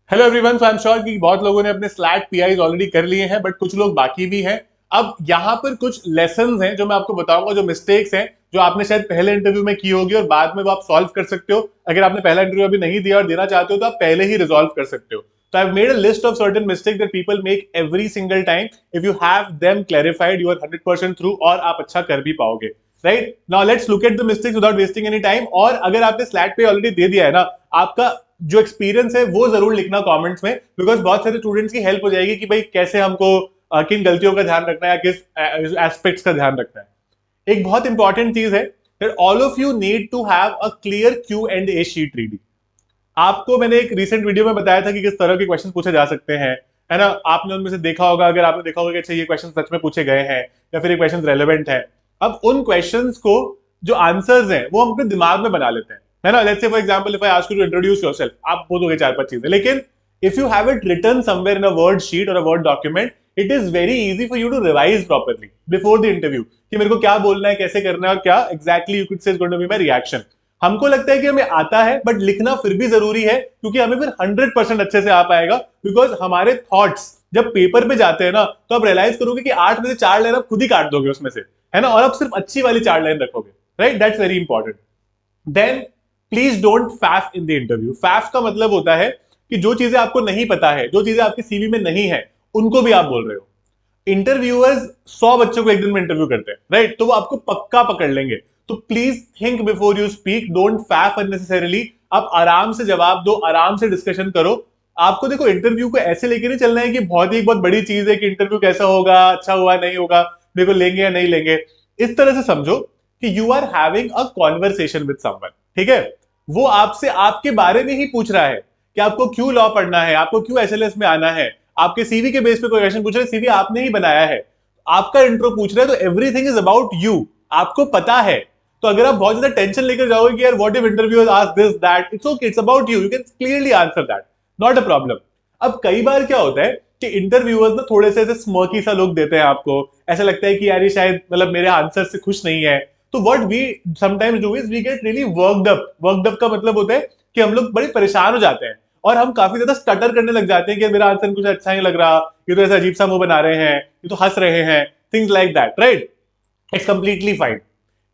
Hello everyone, so I am sure कि बहुत लोगों ने अपने स्लैट पीआईज ऑलरेडी कर लिए हैं, बट कुछ लोग बाकी भी हैं। अब यहाँ पर कुछ लेसन्स हैं जो मैं आपको बताऊंगा, जो मिस्टेक्स हैं जो आपने शायद पहले इंटरव्यू में की होगी और बाद में वो आप सॉल्व कर सकते हो। अगर आपने पहला इंटरव्यू अभी नहीं दिया और देना चाहते हो तो आप पहले ही रिजॉल्व कर सकते हो। तो I made a list of certain mistakes that people make every single time. If you have them clarified, you are 100% through और आप अच्छा कर भी पाओगे। Right now let's look at the mistakes without wasting any time. और अगर आपने slate पे ऑलरेडी दे दिया है ना, आपका जो एक्सपीरियंस है वो जरूर लिखना कमेंट्स में, बिकॉज बहुत सारे स्टूडेंट्स की हेल्प हो जाएगी कि भाई कैसे हमको किन गलतियों का ध्यान रखना है या किस एस्पेक्ट्स का ध्यान रखना है। एक बहुत इंपॉर्टेंट चीज है that all of you need to have a clear Q&A sheet ready। आपको मैंने एक रिसेंट वीडियो में बताया था कि किस तरह के क्वेश्चन पूछे जा सकते हैं, है ना। आपने उनमें से देखा होगा, अगर आपने देखा होगा कि अच्छा ये क्वेश्चन सच में पूछे गए हैं या फिर ये क्वेश्चन रेलेवेंट है। अब उन क्वेश्चंस को जो आंसर्स हैं वो हम अपने दिमाग में बना लेते हैं, है ना। Let's say for example if I ask you to introduce yourself, आप बोलोगे चार पांच चीजें, लेकिन if you have it written somewhere in a word sheet और a word document, it is very easy for you to revise properly before the interview कि मेरे को क्या बोलना है, कैसे करना है और क्या exactly you could say is going to be my reaction. हमको लगता है कि हमें आता है, बट लिखना फिर भी जरूरी है क्योंकि हमें फिर 100% अच्छे से आ पाएगा। बिकॉज हमारे थॉट्स जब पेपर पे जाते हैं ना, तो आप रियलाइज करोगे कि 8 में से 4 लाइन आप खुद ही काट दोगे उसमें से, है ना, और आप सिर्फ अच्छी वाली 4 लाइन रखोगे। Right, that's very important. Then please don't faff in the interview. Faff का मतलब होता है कि जो चीजें आपको नहीं पता है, जो चीजें आपके सीवी में नहीं है, उनको भी आप बोल रहे हो। इंटरव्यूअर्स 100 बच्चों को एक दिन में इंटरव्यू करते हैं, राइट, तो वो आपको पक्का पकड़ लेंगे। तो please think before you speak, don't Faf unnecessarily. आप आराम से जवाब दो, आराम से डिस्कशन करो। आपको देखो, इंटरव्यू को ऐसे लेके नहीं चलना है कि एक बहुत बड़ी चीज है कि इंटरव्यू कैसा होगा, अच्छा हुआ नहीं होगा, मेरे को लेंगे या नहीं लेंगे। इस तरह से समझो कि you are having a conversation with someone, ठीक है। वो आपसे आपके बारे में ही पूछ रहा है कि आपको क्यों लॉ पढ़ना है, आपको क्यों एसएलएस में आना है। आपके सीवी के बेस पे कोई क्वेश्चन पूछ रहे हैं, सीवी आपने ही बनाया है, आपका इंट्रो पूछ रहे हैं, तो एवरीथिंग इज अबाउट यू, आपको पता है। तो अगर आप बहुत ज्यादा टेंशन लेकर जाओगे कि यार what if interview ask this that, it's okay, it's about you, you can clearly answer that, not a problem. अब कई बार क्या होता है कि इंटरव्यूअर्स ना थोड़े से ऐसे स्मर्की सा लुक देते हैं आपको, ऐसा लगता है कि यार ये शायद मतलब मेरे आंसर से खुश नहीं है। तो what we sometimes do is we get really worked up. Worked up का मतलब होता है कि हम लोग बड़े परेशान हो जाते हैं और हम काफी ज्यादा स्टटर करने लग जाते हैं कि मेरा आंसर कुछ अच्छा नहीं लग रहा, ये तो ऐसा अजीब सा मुंह बना रहे हैं, ये तो हंस रहे हैं, things like that. Right, it's completely fine.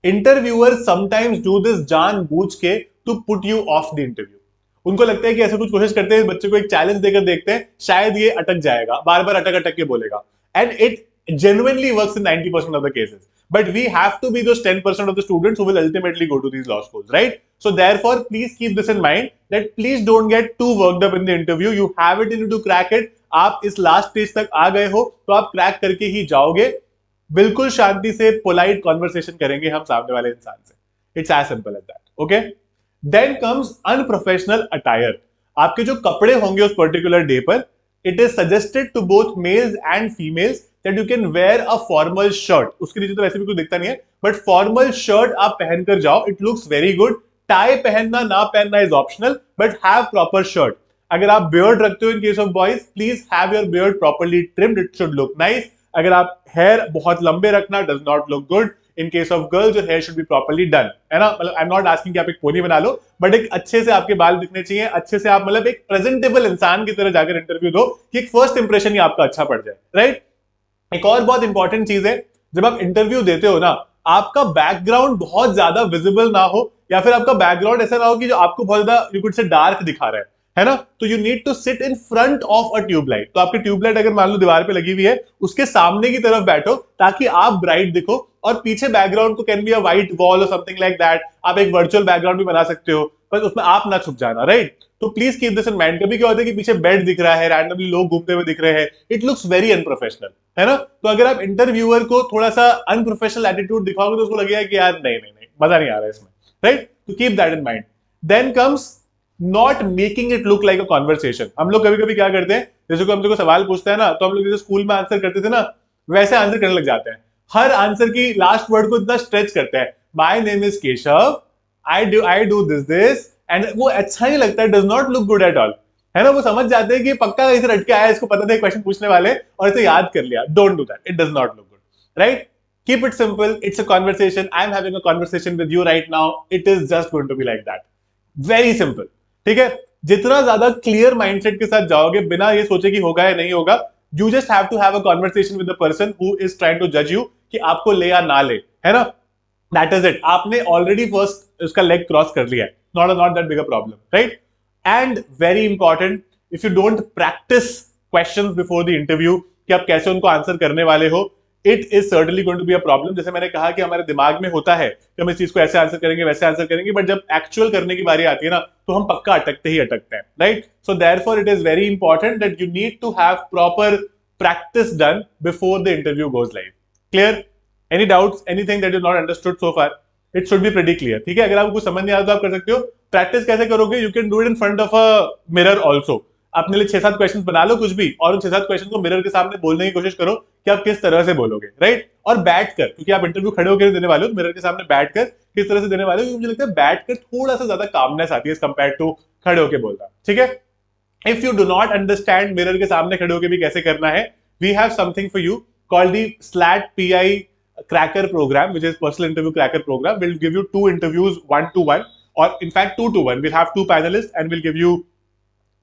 Interviewer sometimes do this जानबूझ के to put you off the interview. उनको लगता है कि ऐसे कुछ कोशिश करते हैं, बच्चे को एक चैलेंज देकर देखते हैं, शायद ये अटक जाएगा, बार बार अटक अटक के बोलेगा। And it genuinely works in 90% of the cases, but we have to be those 10% of the students who will ultimately go to these law schools, right? So therefore please keep this in mind that please don't get too worked up in the interview. You have it in you to crack it. आप इस last stage तक आ गए हो तो आप crack करके ही जाओगे। बिल्कुल शांति से पोलाइट कॉन्वर्सेशन करेंगे हम सामने वाले इंसान से। It's as simple as that. Okay, then comes unprofessional attire. आपके जो कपड़े होंगे उस पर्टिकुलर डे पर, it is suggested to both males and females that you can wear a formal shirt. उसके नीचे तो वैसे भी कुछ दिखता नहीं है, बट फॉर्मल शर्ट आप पहनकर जाओ, it looks very good. Tie पहनना ना पहनना is optional, but have proper shirt. अगर आप बियर्ड रखते हो in case of boys, please have your beard properly trimmed, it should look nice. अगर आप हेयर बहुत लंबे रखना, does not look good. In case of girls your hair should be properly done, है ना। मतलब आई एम नॉट आस्किंग कि आप एक पोनी बना लो, बट एक अच्छे से आपके बाल दिखने चाहिए, अच्छे से आप मतलब एक प्रेजेंटेबल इंसान की तरह जाकर इंटरव्यू दो कि एक फर्स्ट इंप्रेशन ही आपका अच्छा पड़ जाए। राइट, एक और बहुत इंपॉर्टेंट चीज है, जब आप इंटरव्यू देते हो ना, आपका बैकग्राउंड बहुत ज्यादा विजिबल ना हो, या फिर आपका बैकग्राउंड ऐसा ना हो कि जो आपको बहुत ज्यादा यू कुड से डार्क दिखा रहा है ना। तो you need to sit in front of a tubelight. तो आपकी ट्यूबलाइट अगर मान लो दीवार पे लगी हुई है, उसके सामने की तरफ बैठो ताकि आप ब्राइट दिखो, और पीछे बैकग्राउंड को can be a white wall और समथिंग लाइक दैट। आप एक वर्चुअल बैकग्राउंड भी बना सकते हो, पर उसमें आप ना छुप जाना। राइट, तो please keep this in mind. कभी क्या होता है कि पीछे बेड दिख रहा है, रैंडमली लोग घूमते हुए दिख रहे हैं, इट लुक्स वेरी अनप्रोफेशनल, है ना। तो अगर आप इंटरव्यूअर को थोड़ा सा अनप्रोफेशनल एटीट्यूड दिखाओगे तो उसको लगेगा कि यार नहीं नहीं नहीं, मजा नहीं आ रहा है इसमें। राइट, तो keep that in mind. Then comes not making it look like a conversation. हम लोग कभी कभी क्या करते हैं, जैसे कोई हमसे कोई सवाल पूछता है ना, तो हम लोग जैसे स्कूल में आंसर करते थे ना, वैसे आंसर करने लग जाते हैं। हर आंसर की लास्ट वर्ड को इतना स्ट्रेच करते हैं, my name is Keshav, I do this, and वो अच्छा नहीं लगता है, does not look good at all, है ना। वो समझ जाते हैं कि पक्का इसे रट के आया, इसको पता था क्वेश्चन पूछने वाले और इसे याद कर लिया। Don't do that, it does not look good. Right, keep it simple, it's a conversation, I'm having a conversation with you right now, it is just going to be like that, very simple। ठीक है, जितना ज्यादा clear mindset के साथ जाओगे, बिना ये सोचे कि होगा या नहीं होगा, you just have to have a conversation with the person who is trying to जज यू कि आपको ले या ना ले, है ना? दैट इज इट, आपने ऑलरेडी फर्स्ट उसका लेग क्रॉस कर लिया है, not that big a problem, right? And very important, if you don't practice questions before the interview कि आप कैसे उनको आंसर करने वाले हो, it is certainly going to be a problem. जैसे मैंने कहा कि हमारे दिमाग में होता है कि हम इस चीज को ऐसे आंसर करेंगे, वैसे आंसर करेंगे, बट जब एक्चुअल करने की बारी आती है ना, तो हम पक्का अटकते ही अटकते हैं, right? So therefore it is very important that you need to have proper practice done before the interview goes live. Clear? Any doubts? Anything that you not understood so far? It should be pretty clear. ठीक है? अगर आपको कुछ समझ नहीं आता तो आप कर सकते हो। प्रैक्टिस कैसे करोगे? You can do it in front of a mirror also. अपने लिए 6-7 क्वेश्चन बना लो कुछ भी, और उन 6-7 क्वेश्चन को मिरर के सामने बोलने की कोशिश करो कि आप किस तरह से बोलोगे, राइट? और बैठ कर, क्योंकि आप इंटरव्यू खड़े होकर देने वाले हो, मिरर के सामने बैठ कर किस तरह से देने वाले हो, मुझे लगता है बैठ कर थोड़ा सा ज्यादा कामनेस आती है कंपेयर टू खड़े होकर बोलना, ठीक है? If you do not understand mirror के सामने खड़े होकर भी कैसे करना है, we have something for you called the SLAT PI Cracker program, which is personal interview cracker program. We'll give you 2 interviews 1-to-1, or in fact 2-to-1. We'll have 2 panelists and we'll give you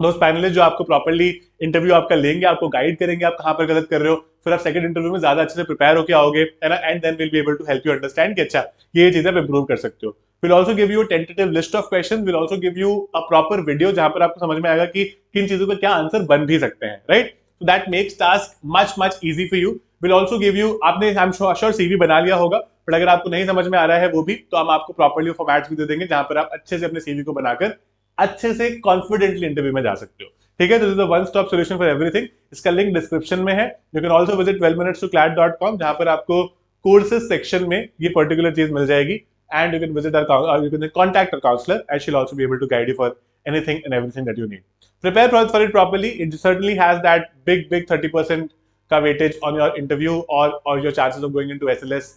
those panelists जो आपको properly interview आपका लेंगे, आपको guide करेंगे आप कहां पर गलत कर रहे हो, फिर आप सेकंड इंटरव्यू में ज्यादा अच्छे से प्रिपेयर होकर आओगे, है ना? And then will be able to help you understand कि अच्छा ये चीजें आप इंप्रूव कर सकते हो। We'll also give you a tentative list of questions. We'll also give you a proper video जहां पर आपको समझ में आएगा कि किन चीजों का क्या आंसर बन भी सकते हैं, right? So that makes task much easy for you. We'll also give you, आपने I'm sure CV बना लिया होगा, बट अगर आपको नहीं समझ में आ रहा है वो भी, तो हम आपको प्रॉपर्ली फॉर्मेट्स भी दे देंगे जहां पर आप अच्छे से अपने CV को बनाकर अच्छे से कॉन्फिडेंटली इंटरव्यू में जा सकते हो, ठीक है? This is the one stop solution for everything. इसका लिंक डिस्क्रिप्शन में है। You can also visit 12minutestoclass.com, जहां पर आपको कोर्सेज सेक्शन में ये पर्टिकुलर चीज मिल जाएगी, and you can visit you can contact our counselor, and she'll also be able to guide you for anything and everything that you need. Prepare for it properly. It certainly has that big 30% ka weightage on your interview or your chances of going into SLS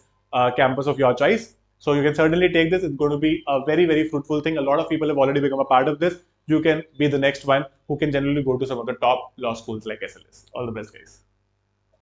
campus of your choice. So you can certainly take this. It's going to be a very fruitful thing. A lot of people have already become a part of this. You can be the next one who can generally go to some of the top law schools like SLS. All the best, guys.